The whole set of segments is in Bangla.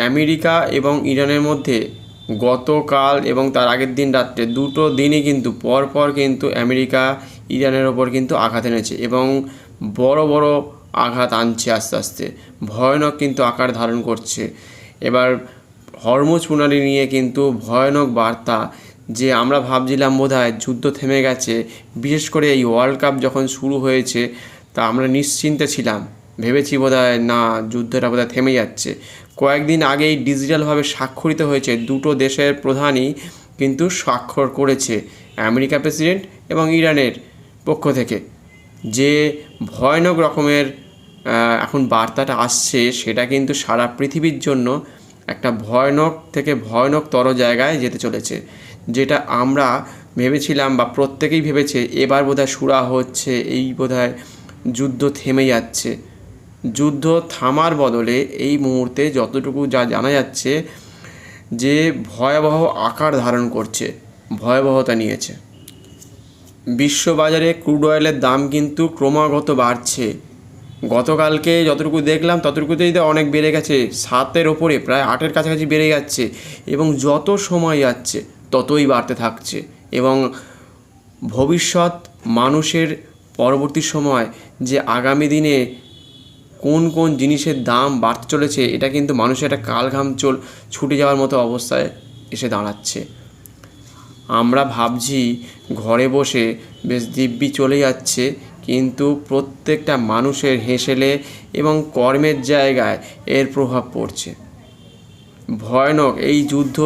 আমেরিকা এবং ইরানের মধ্যে গতকাল এবং তার আগের দিন রাত্রে দুটো দিনই কিন্তু পরপর কিন্তু আমেরিকা ইরানের ওপর কিন্তু আঘাত এনেছে এবং বড় বড় আঘাত আনছে আস্তে আস্তে, ভয়ানক কিন্তু আকার ধারণ করছে। এবার হরমুজ প্রণালী নিয়ে কিন্তু ভয়ানক বার্তা, যে আমরা ভাবছিলাম বোধহয় যুদ্ধ থেমে গেছে, বিশেষ করে এই ওয়ার্ল্ড কাপ যখন শুরু হয়েছে তা আমরা নিশ্চিন্তে ছিলাম, ভেবেছি বোধহয় না যুদ্ধটা বোধহয় থেমে যাচ্ছে। কয়েকদিন আগেই ডিজিটালভাবে স্বাক্ষরিত হয়েছে, দুটো দেশের প্রধানই কিন্তু স্বাক্ষর করেছে, আমেরিকা প্রেসিডেন্ট এবং ইরানের পক্ষ থেকে। যে ভয়ানক রকমের এখন বার্তাটা আসছে সেটা কিন্তু সারা পৃথিবীর জন্য একটা ভয়ানক থেকে ভয়ানকতর জায়গায় যেতে চলেছে, যেটা আমরা ভেবেছিলাম বা প্রত্যেকেই ভেবেছে এবার বোধহয় সুরা হচ্ছে, এই বোধহয় যুদ্ধ থেমে যাচ্ছে। যুদ্ধ থামার বদলে এই মুহূর্তে যতটুকু যা জানা যাচ্ছে যে ভয়াবহ আকার ধারণ করছে, ভয়াবহতা নিয়েছে। বিশ্ববাজারে ক্রুড অয়েলের দাম কিন্তু ক্রমাগত বাড়ছে। গতকালকে যতটুকু দেখলাম ততটুকুতেই তো অনেক বেড়ে গেছে, 7-এর ওপরে প্রায় 8-এর কাছাকাছি বেড়ে যাচ্ছে এবং যত সময় যাচ্ছে ততই বাড়তে থাকছে। এবং ভবিষ্যৎ মানুষের পরবর্তী সময় যে আগামী দিনে কোন কোন জিনিসের দাম বাড়তে চলেছে, এটা কিন্তু মানুষের একটা কালঘাম ছুটে যাওয়ার মতো অবস্থায় এসে দাঁড়াচ্ছে। আমরা ভাবছি ঘরে বসে বেশ দিব্যি চলে যাচ্ছে, কিন্তু প্রত্যেকটা মানুষের হেসেলে এবং কর্মের জায়গায় এর প্রভাব পড়ছে। ভয়ানক এই যুদ্ধ,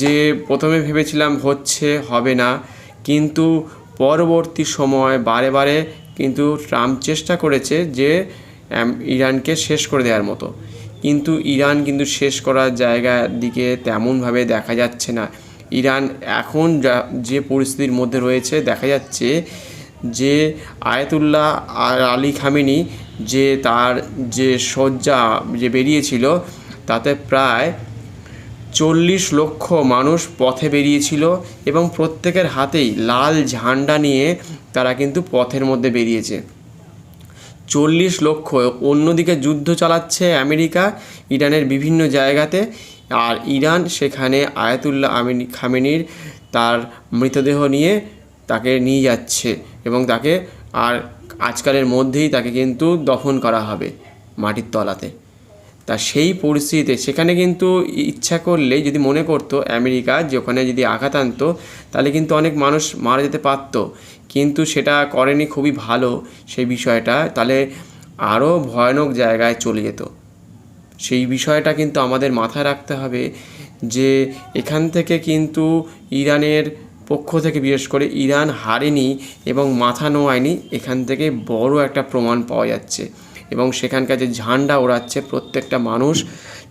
যে প্রথমে ভেবেছিলাম হচ্ছে হবে না, কিন্তু পরবর্তী সময় বারে বারে কিন্তু ট্রাম্প চেষ্টা করেছে যে ইরানকে শেষ করে দেওয়ার মতো, কিন্তু ইরান কিন্তু শেষ করার জায়গার দিকে তেমনভাবে দেখা যাচ্ছে না। ইরান এখন যে পরিস্থিতির মধ্যে রয়েছে, দেখা যাচ্ছে যে আয়াতুল্লাহ আলী খামেনি যে তার যে শয্যা যে বেরিয়েছিল তাতে প্রায় 40 লক্ষ মানুষ পথে বেরিয়েছিল এবং প্রত্যেকের হাতেই লাল ঝান্ডা নিয়ে তারা কিন্তু পথের মধ্যে বেরিয়েছে। 40 লক্ষ। অন্যদিকে যুদ্ধ চালাচ্ছে আমেরিকা ইরানের বিভিন্ন জায়গাতে, আর ইরান সেখানে আয়াতুল্লাহ খামেনির তার মৃতদেহ নিয়ে তাকে নিয়ে যাচ্ছে এবং তাকে আর আজকালের মধ্যেই তাকে কিন্তু দফন করা হবে মাটির তলাতে। তা সেই পরিস্থিতিতে সেখানে কিন্তু ইচ্ছা করলে যদি মনে করতো আমেরিকা যে ওখানে যদি আঘাত আনতো তাহলে কিন্তু অনেক মানুষ মারা যেতে পারতো, কিন্তু সেটা করেনি, খুবই ভালো সেই বিষয়টা, তাহলে আরও ভয়ানক জায়গায় চলে যেত। সেই বিষয়টা কিন্তু আমাদের মাথায় রাখতে হবে যে এখান থেকে কিন্তু ইরানের পক্ষ থেকে বিশেষ করে ইরান হারেনি এবং মাথা নোয়ায়নি, এখান থেকে বড় একটা প্রমাণ পাওয়া যাচ্ছে। এবং সেখানকার যে ঝান্ডা ওড়াচ্ছে প্রত্যেকটা মানুষ,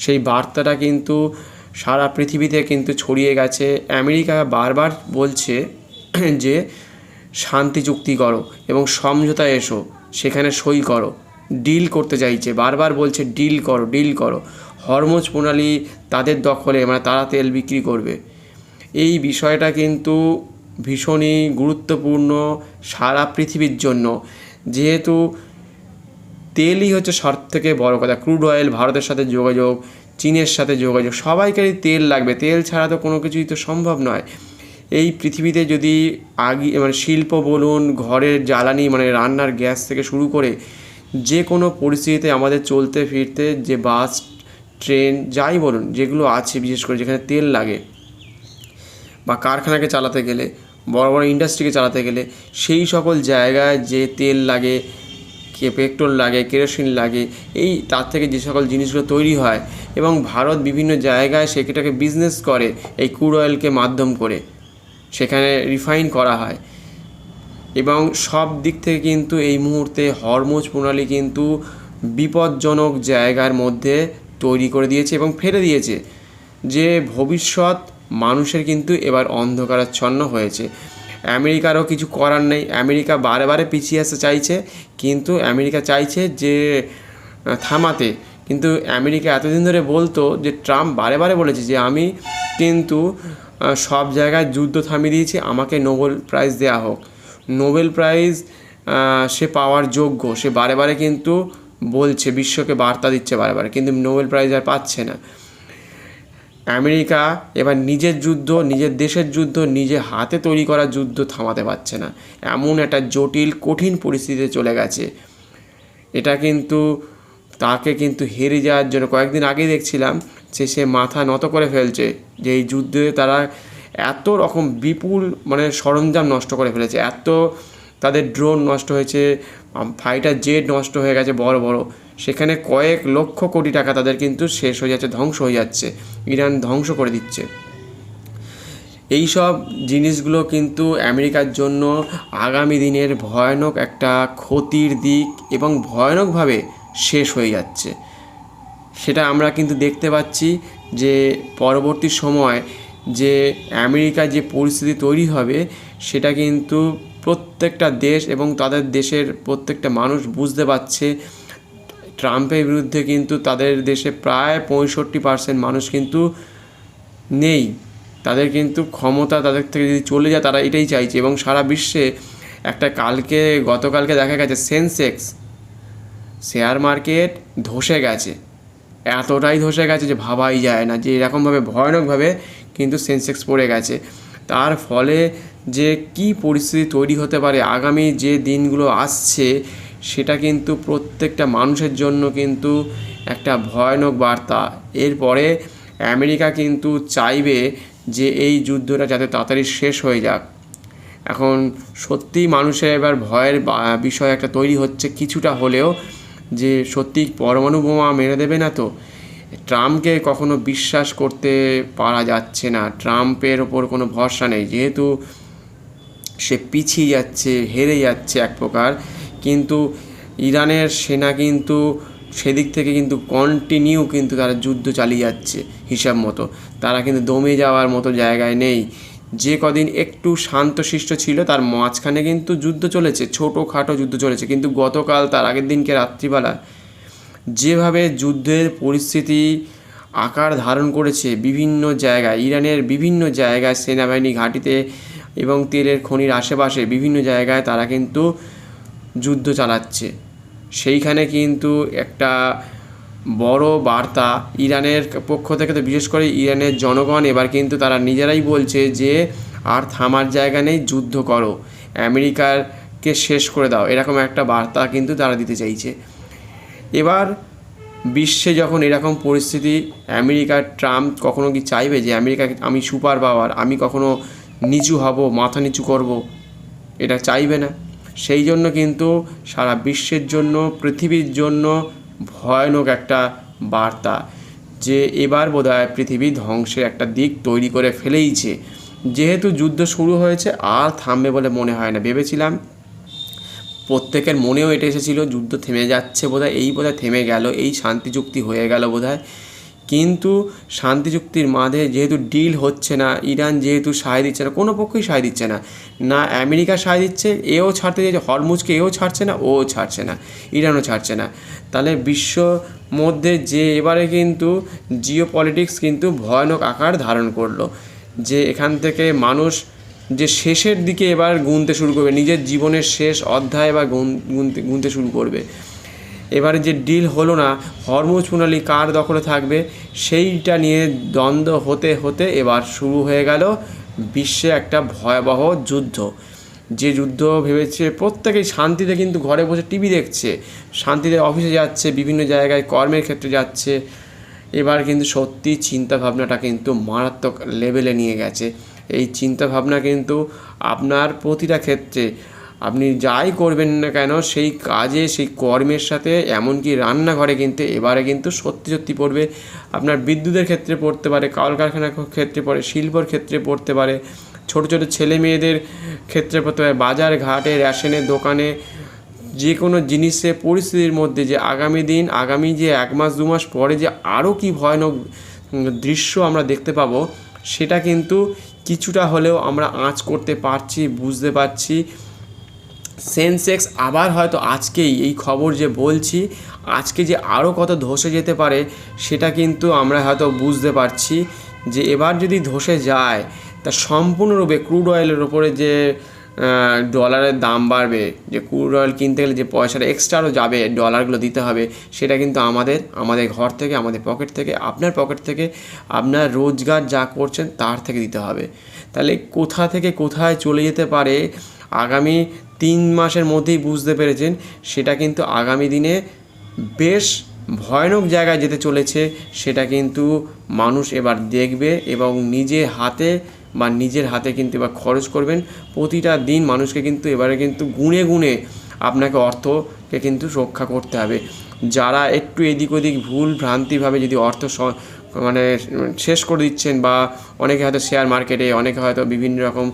সেই বার্তাটা কিন্তু সারা পৃথিবীতে কিন্তু ছড়িয়ে গেছে। আমেরিকা বারবার বলছে যে শান্তি চুক্তি করো এবং সমঝোতায় এসো, সেখানে সই করো, ডিল করতে চাইছে, বারবার বলছে ডিল করো ডিল করো। হরমুজ প্রণালী তাদের দখলে, মানে তারা তেল বিক্রি করবে। এই বিষয়টা কিন্তু ভীষণই গুরুত্বপূর্ণ সারা পৃথিবীর জন্য, যেহেতু তেলই হচ্ছে সব থেকে বড় কথা। ক্রুড অয়েল, ভারতের সাথে যোগাযোগ, চীনের সাথে যোগাযোগ, সবাইকারই তেল লাগবে, তেল ছাড়া তো কোনো কিছুই তো সম্ভব নয়। এই পৃথিবীতে যদি মানে শিল্প বলুন, ঘরের জ্বালানি মানে রান্নার গ্যাস থেকে শুরু করে যে কোনো পরিস্থিতিতে আমাদের চলতে ফিরতে যে বাস, ট্রেন যাই বলুন যেগুলো আছে, বিশেষ করে যেখানে তেল লাগে, বা কারখানাকে চালাতে গেলে, বড় বড় ইন্ডাস্ট্রিকে চালাতে গেলে সেই সকল জায়গায় যে তেল লাগে, পেট্রোল লাগে, কেরোসিন লাগে, এই তার থেকে যে সকল জিনিসগুলো তৈরি হয়, এবং ভারত বিভিন্ন জায়গায় সেটাকে বিজনেস করে এই ক্রুড অয়েলকে মাধ্যম করে, সেখানে রিফাইন করা হয়। এবং সব দিক থেকে কিন্তু এই মুহূর্তে হরমুজ প্রণালী কিন্তু বিপজ্জনক জায়গার মধ্যে তৈরি করে দিয়েছে এবং ফেলে দিয়েছে, যে ভবিষ্যৎ মানুষের কিন্তু এবার অন্ধকারাচ্ছন্ন হয়েছে। আমেরিকারও কিছু করার নেই, আমেরিকা বারে বারে পিছিয়ে আসতে চাইছে, কিন্তু আমেরিকা চাইছে যে থামাতে, কিন্তু আমেরিকা এতদিন ধরে বলতো যে ট্রাম্প বারে বারে বলেছে যে আমি কিন্তু সব জায়গায় যুদ্ধ থামিয়ে দিয়েছি, আমাকে নোবেল প্রাইজ দেওয়া হোক। নোবেল প্রাইজ সে পাওয়ার যোগ্য, সে বারে বারে কিন্তু বলছে, বিশ্বকে বার্তা দিচ্ছে বারে বারে, কিন্তু নোবেল প্রাইজ আর পাচ্ছে না। আমেরিকা এবার নিজের যুদ্ধ, নিজের দেশের যুদ্ধ, নিজে হাতে তৈরি করা যুদ্ধ থামাতে পারছে না। এমন একটা জটিল কঠিন পরিস্থিতিতে চলে গেছে। এটা কিন্তু তাকে কিন্তু হেরে যাওয়ার জন্য কয়েকদিন আগেই দেখছিলাম সে মাথা নত করে ফেলছে যে এই যুদ্ধে তারা এত রকম বিপুল সরঞ্জাম নষ্ট করে ফেলেছে, এত তাদের ড্রোন নষ্ট হয়েছে, ফাইটার জেট নষ্ট হয়ে গেছে বড় বড়, সেখানে কয়েক লক্ষ কোটি টাকা তাদের কিন্তু শেষ হয়ে যাচ্ছে, ধ্বংস হয়ে যাচ্ছে, ইরান ধ্বংস করে দিচ্ছে। এই সব জিনিসগুলো কিন্তু আমেরিকার জন্য আগামী দিনের ভয়ানক একটা ক্ষতির দিক এবং ভয়ানকভাবে শেষ হয়ে যাচ্ছে। সেটা আমরা কিন্তু দেখতে পাচ্ছি যে পরবর্তী সময় যে আমেরিকার যে পরিস্থিতি তৈরি হবে সেটা কিন্তু প্রত্যেকটা দেশ এবং তাদের দেশের প্রত্যেকটা মানুষ বুঝতে পারছে। ট্রাম্পের বিরুদ্ধে কিন্তু তাদের দেশে প্রায় 65% মানুষ কিন্তু নেই, তাদের কিন্তু ক্ষমতা তাদের থেকে যদি চলে যায় তারা এটাই চাইছে। এবং সারা বিশ্বে একটা গতকালকে দেখা গেছে সেন্সেক্স শেয়ার মার্কেট ধসে গেছে, এতটাই ধসে গেছে যে ভাবাই যায় না, যে এরকমভাবে ভয়ানকভাবে কিন্তু সেন্সেক্স পড়ে গেছে। তার ফলে যে কি পরিস্থিতি তৈরি হতে পারে আগামী যে দিনগুলো আসছে সেটা কিন্তু প্রত্যেকটা মানুষের জন্য কিন্তু একটা ভয়ানক বার্তা। এরপরে আমেরিকা কিন্তু চাইবে যে এই যুদ্ধটা যাতে তাড়াতাড়ি শেষ হয়ে যাক। এখন সত্যিই মানুষের এবার ভয়ের বিষয় একটা তৈরি হচ্ছে কিছুটা হলেও, যে সত্যি পরমাণু বোমা মেরে দেবে না তো। ট্রাম্পকে কখনো বিশ্বাস করতে পারা যাচ্ছে না, ট্রাম্পের ওপর কোনো ভরসা নেই, যেহেতু সে পিছিয়ে যাচ্ছে, হেরে যাচ্ছে এক প্রকার। কিন্তু ইরানের সেনা কিন্তু সেদিক থেকে কিন্তু কন্টিনিউ কিন্তু তারা যুদ্ধ চালিয়ে যাচ্ছে হিসাব মতো, তারা কিন্তু দমে যাওয়ার মতো জায়গায় নেই। যে কদিন একটু শান্তশিষ্ট ছিল তার মাঝখানে কিন্তু যুদ্ধ চলেছে, ছোটোখাটো যুদ্ধ চলেছে, কিন্তু গতকাল তার আগের দিনকে রাত্রিবেলা যেভাবে যুদ্ধের পরিস্থিতি আকার ধারণ করেছে বিভিন্ন জায়গায়, ইরানের বিভিন্ন জায়গায় সেনাবাহিনী ঘাঁটিতে এবং তেলের খনির আশেপাশে বিভিন্ন জায়গায় তারা কিন্তু যুদ্ধ চালাচ্ছে। সেইখানে কিন্তু একটা বড় বার্তা ইরানের পক্ষ থেকে, তো বিশেষ করে ইরানের জনগণ এবার কিন্তু তারা নিজেরাই বলছে যে আর থামার জায়গা নেই, যুদ্ধ করো, আমেরিকাকে শেষ করে দাও, এরকম একটা বার্তা কিন্তু তারা দিতে চাইছে। এবার বিশ্বে যখন এরকম পরিস্থিতি, আমেরিকার ট্রাম্প কখনো কি চাইবে যে আমেরিকাকে আমি সুপার পাওয়ার, আমি কখনো নিচু হব, মাথা নিচু করব? এটা চাইবে না। সেই জন্য কিন্তু সারা বিশ্বের জন্য, পৃথিবীর জন্য ভয়ানক একটা বার্তা যে এবার বোধহয় পৃথিবী ধ্বংসের একটা দিক তৈরি করে ফেলেইছে। যেহেতু যুদ্ধ শুরু হয়েছে আর থামবে বলে মনে হয় না। ভেবেছিলাম, প্রত্যেকের মনেও এটা এসেছিলো যুদ্ধ থেমে যাচ্ছে বোধহয়, এই বোধহয় থেমে গেল, এই শান্তি চুক্তি হয়ে গেল বোধহয়। কিন্তু শান্তি চুক্তির মাঝে যেহেতু ডিল হচ্ছে না, ইরান যেহেতু সায় দিচ্ছে না, কোনো পক্ষই সায় দিচ্ছে না, না আমেরিকা সায় দিচ্ছে, এও ছাড়তে চাইছে হরমুজকে, এও ছাড়ছে না, ও ছাড়ছে না, ইরানও ছাড়ছে না। তাহলে বিশ্ব মধ্যে যে এবারে কিন্তু জিও পলিটিক্স কিন্তু ভয়ানক আকার ধারণ করলো, যে এখান থেকে মানুষ যে শেষের দিকে এবার গুনতে শুরু করবে, নিজের জীবনের শেষ অধ্যায় এবার গুনতে শুরু করবে। এবারে যে ডিল হলো না, হরমুজ প্রণালী কার দখলে থাকবে সেইটা নিয়ে দ্বন্দ্ব হতে হতে এবার শুরু হয়ে গেল বিশ্বে একটা ভয়াবহ যুদ্ধ। যে যুদ্ধ ভেবেছে প্রত্যেকেই শান্তিতে কিন্তু ঘরে বসে টিভি দেখছে, শান্তিতে অফিসে যাচ্ছে, বিভিন্ন জায়গায় কর্মের ক্ষেত্রে যাচ্ছে, এবার কিন্তু সত্যি চিন্তাভাবনাটা কিন্তু মারাত্মক লেভেলে নিয়ে গেছে। এই চিন্তাভাবনা কিন্তু আপনার প্রতিটা ক্ষেত্রে আপনি যাই করবেন না কেন সেই কাজে, সেই কর্মের সাথে, এমনকি রান্নাঘরে কিন্তু এবারে কিন্তু সত্যি সত্যি পড়বে। আপনার বিদ্যুতের ক্ষেত্রে পড়তে পারে, কলকারখানার ক্ষেত্রে পড়ে, শিল্পর ক্ষেত্রে পড়তে পারে, ছোটো ছোটো ছেলে মেয়েদের ক্ষেত্রে পড়তে পারে, বাজার ঘাটে, রেশনের দোকানে, যে কোনো জিনিসে পরিস্থিতির মধ্যে যে আগামী যে 1 মাস 2 মাস পরে যে আরও কি ভয়ানক দৃশ্য আমরা দেখতে পাবো সেটা কিন্তু কিছুটা হলেও আমরা আঁচ করতে পারছি, বুঝতে পারছি। সেন্সেক্স আবার হয়তো আজকেই এই খবর যে বলছি, আজকে যে আরও কত ধসে যেতে পারে সেটা কিন্তু আমরা হয়তো বুঝতে পারছি। যে এবার যদি ধসে যায় তা সম্পূর্ণরূপে ক্রুড অয়েলের ওপরে যে ডলারের দাম বাড়বে, যে ক্রুড অয়েল কিনতে গেলে যে পয়সাটা এক্সট্রা আরও যাবে, ডলারগুলো দিতে হবে, সেটা কিন্তু আমাদের ঘর থেকে, আমাদের পকেট থেকে, আপনার পকেট থেকে, আপনার রোজগার যা করছেন তার থেকে দিতে হবে। তাহলে কোথা থেকে কোথায় চলে যেতে পারে আগামী 3 মাসের মধ্যেই বুঝতে পেরেছেন, সেটা কিন্তু আগামী দিনে বেশ ভয়ানক জায়গায় যেতে চলেছে। সেটা কিন্তু মানুষ এবার দেখবে এবং নিজের হাতে কিন্তু এবার খরচ করবেন। প্রতিটা দিন মানুষকে কিন্তু এবারে কিন্তু গুণে গুণে আপনাকে অর্থকে কিন্তু রক্ষা করতে হবে। যারা একটু এদিক ওদিক ভুল ভ্রান্তিভাবে যদি অর্থ মানে শেষ করে দিচ্ছেন, বা অনেকে হয়তো শেয়ার মার্কেটে, অনেকে হয়তো বিভিন্ন রকম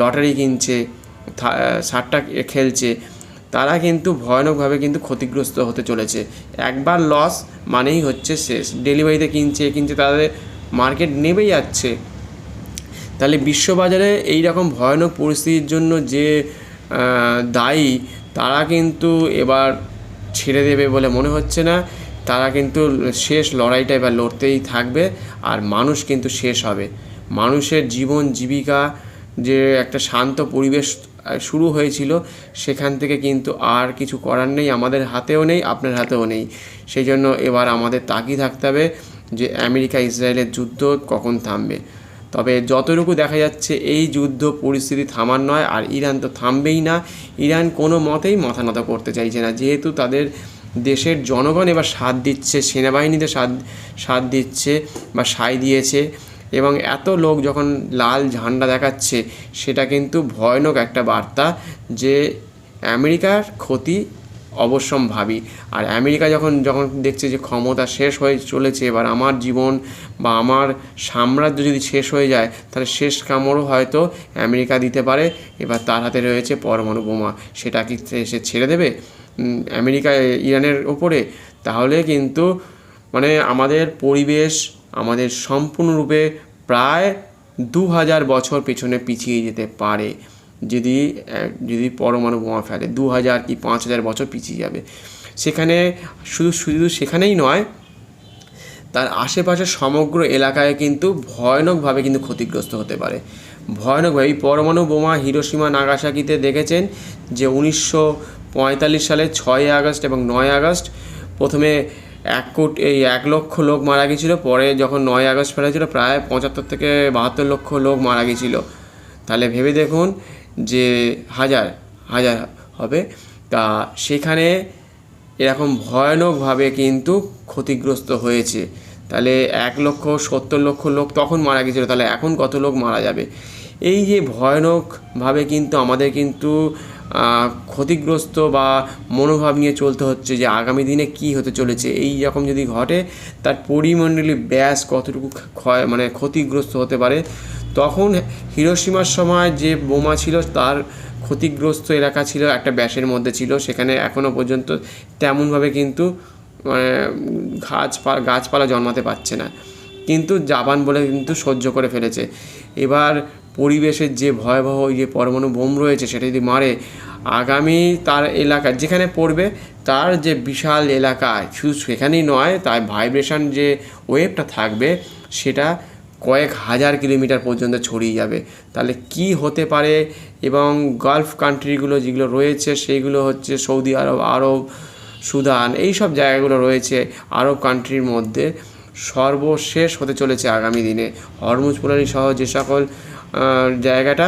লটারি কিনছে, সাট্টা খেলছে, তারা কিন্তু ভয়ানকভাবে কিন্তু ক্ষতিগ্রস্ত হতে চলেছে। একবার লস মানেই হচ্ছে শেষ। ডেলিভারিতে কিনছে তাদের মার্কেট নেমে যাচ্ছে। তাহলে বিশ্ববাজারে এই রকম ভয়ানক পরিস্থিতির জন্য যে দায়ী, তারা কিন্তু এবার ছেড়ে দেবে বলে মনে হচ্ছে না। তারা কিন্তু শেষ লড়াইটা এবার লড়তেই থাকবে, আর মানুষ কিন্তু শেষ হবে। মানুষের জীবন জীবিকা, যে একটা শান্ত পরিবেশ শুরু হয়েছিল, সেখান থেকে কিন্তু আর কিছু করার নেই, আমাদের হাতেও নেই, আপনার হাতেও নেই। সেই জন্য এবার আমাদের তাকিয়ে থাকতে হবে যে আমেরিকা ইসরায়েলের যুদ্ধ কখন থামবে। তবে যতটুকু দেখা যাচ্ছে এই যুদ্ধ পরিস্থিতি থামার নয়, আর ইরান তো থামবেই না। ইরান কোনো মতেই মাথা নত করতে চাইছে না, যেহেতু তাদের দেশের জনগণ এবার সাথ দিচ্ছে, সেনাবাহিনীতে সাথ দিচ্ছে বা সায় দিয়েছে, এবং এত লোক যখন লাল ঝান্ডা দেখাচ্ছে, সেটা কিন্তু ভয়ানক একটা বার্তা যে আমেরিকার ক্ষতি অবশ্যম্ভাবী। আর আমেরিকা যখন দেখছে যে ক্ষমতা শেষ হয়ে চলেছে, এবার আমার জীবন বা আমার সাম্রাজ্য যদি শেষ হয়ে যায়, তাহলে শেষ কামড়ও হয়তো আমেরিকা দিতে পারে। এবার তার হাতে রয়েছে পরমাণু বোমা, সেটা কি সে ছেড়ে দেবে আমেরিকা ইরানের ওপরে? তাহলে কিন্তু মানে আমাদের পরিবেশ আমাদের সম্পূর্ণরূপে প্রায় 2000 বছর পেছনে পিছিয়ে যেতে পারে। যদি পরমাণু বোমা ফেলে 2000 কি 5000 বছর পিছিয়ে যাবে। সেখানে শুধু সেখানেই নয়, তার আশেপাশের সমগ্র এলাকায় কিন্তু ভয়ানকভাবে কিন্তু ক্ষতিগ্রস্ত হতে পারে, ভয়ানকভাবে। এই পরমাণু বোমা হিরোশিমা নাগাসাকিতে দেখেছেন যে 1945 সালে 6 আগস্ট এবং 9 আগস্ট প্রথমে 1 লক্ষ লোক মারা গিয়েছিল। পরে যখন 9 আগস্ট ফেলা ছিল, প্রায় 75 থেকে 72 লক্ষ লোক মারা গিয়েছিল। তাহলে ভেবে দেখুন যে হাজার হবে। তা সেখানে এরকম ভয়ানকভাবে কিন্তু ক্ষতিগ্রস্ত হয়েছে। তাহলে 1,70,00,000 লোক তখন মারা গিয়েছিল, তাহলে এখন কত লোক মারা যাবে? এই যে ভয়ানকভাবে কিন্তু আমাদের কিন্তু ক্ষতিগ্রস্ত বা মনোভাব নিয়ে চলতে হচ্ছে যে আগামী দিনে কি হতে চলেছে। এই রকম যদি ঘটে, তার পরিমণ্ডলী ব্যাস কতটুকু ক্ষতিগ্রস্ত হতে পারে। তখন হিরোশিমার সময় যে বোমা ছিল, তার ক্ষতিগ্রস্ত এলাকা ছিল একটা ব্যাসের মধ্যে ছিল, সেখানে এখনও পর্যন্ত তেমনভাবে কিন্তু গাছপালা জন্মাতে পারছে না, কিন্তু জাপান বলে কিন্তু সহ্য করে ফেলেছে। এবার পরিবেশের যে ভয়াবহ যে পরমাণু বোম রয়েছে, সেটা যদি মারে, আগামী তার এলাকা যেখানে পড়বে, তার যে বিশাল এলাকায়, শুধু সেখানেই নয়, তার ভাইব্রেশন যে ওয়েভটা থাকবে, সেটা কয়েক হাজার কিলোমিটার পর্যন্ত ছড়িয়ে যাবে। তাহলে কি হতে পারে? এবং গালফ কান্ট্রিগুলো যেগুলো রয়েছে, সেইগুলো হচ্ছে সৌদি আরব, সুদান, এই সব জায়গাগুলো রয়েছে আরব কান্ট্রির মধ্যে, সর্বশেষ হতে চলেছে আগামী দিনে। হরমুজ প্রণালী সহ যে সকল জায়গাটা,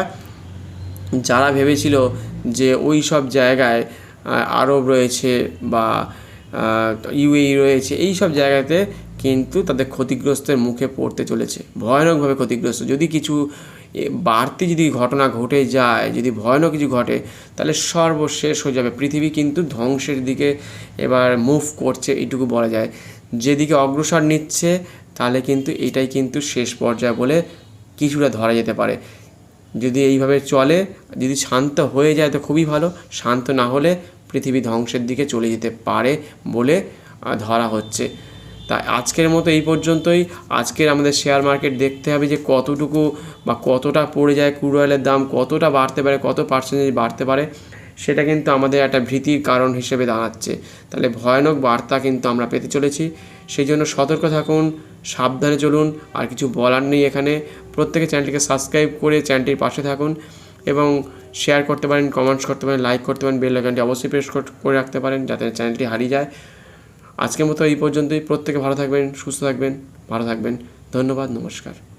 যারা ভেবেছিল যে ওই সব জায়গায় আরব রয়েছে বা ইউএই রয়েছে, এই সব জায়গাতে কিন্তু তাদের ক্ষতিগ্রস্তের মুখে পড়তে চলেছে, ভয়ানকভাবে ক্ষতিগ্রস্ত। যদি কিছু বাড়তি যদি ঘটনা ঘটে যায়, যদি ভয়ানক কিছু ঘটে, তাহলে সর্বশেষ হয়ে যাবে। পৃথিবী কিন্তু ধ্বংসের দিকে এবার মুভ করছে, এইটুকু বলা যায়। যেদিকে অগ্রসর নিচ্ছে, তাহলে কিন্তু এটাই কিন্তু শেষ পর্যায়ে বলে কিছুটা ধরা যেতে পারে। যদি এইভাবে চলে, যদি শান্ত হয়ে যায় তো খুবই ভালো, শান্ত না হলে পৃথিবী ধ্বংসের দিকে চলে যেতে পারে বলে ধরা হচ্ছে। তাই আজকের মতো এই পর্যন্তই। আজকের আমাদের শেয়ার মার্কেট দেখতে হবে যে কতটুকু বা কতটা পড়ে যায়, ক্রুড অয়েলের দাম কতটা বাড়তে পারে, কত পার্সেন্টেজ বাড়তে পারে, সেটা কিন্তু আমাদের একটা ভীতির কারণ হিসেবে দাঁড়াচ্ছে। তাহলে ভয়ানক বার্তা কিন্তু আমরা পেতে চলেছি। সেই জন্য সতর্ক থাকুন, সাবধানে চলুন, আর কিছু বলার নেই এখানে। প্রত্যেকে চ্যানেলটিকে সাবস্ক্রাইব করে চ্যানেলটির পাশে থাকুন এবং শেয়ার করতে পারেন, কমেন্টস করতে পারেন, লাইক করতে পারেন, বেল আইকনটি অবশ্যই প্রেস করে রাখতে পারেন যাতে চ্যানেলটি হারিয়ে যায়। আজকের মতো এই পর্যন্তই। প্রত্যেকে ভালো থাকবেন, সুস্থ থাকবেন, ভালো থাকবেন। ধন্যবাদ, নমস্কার।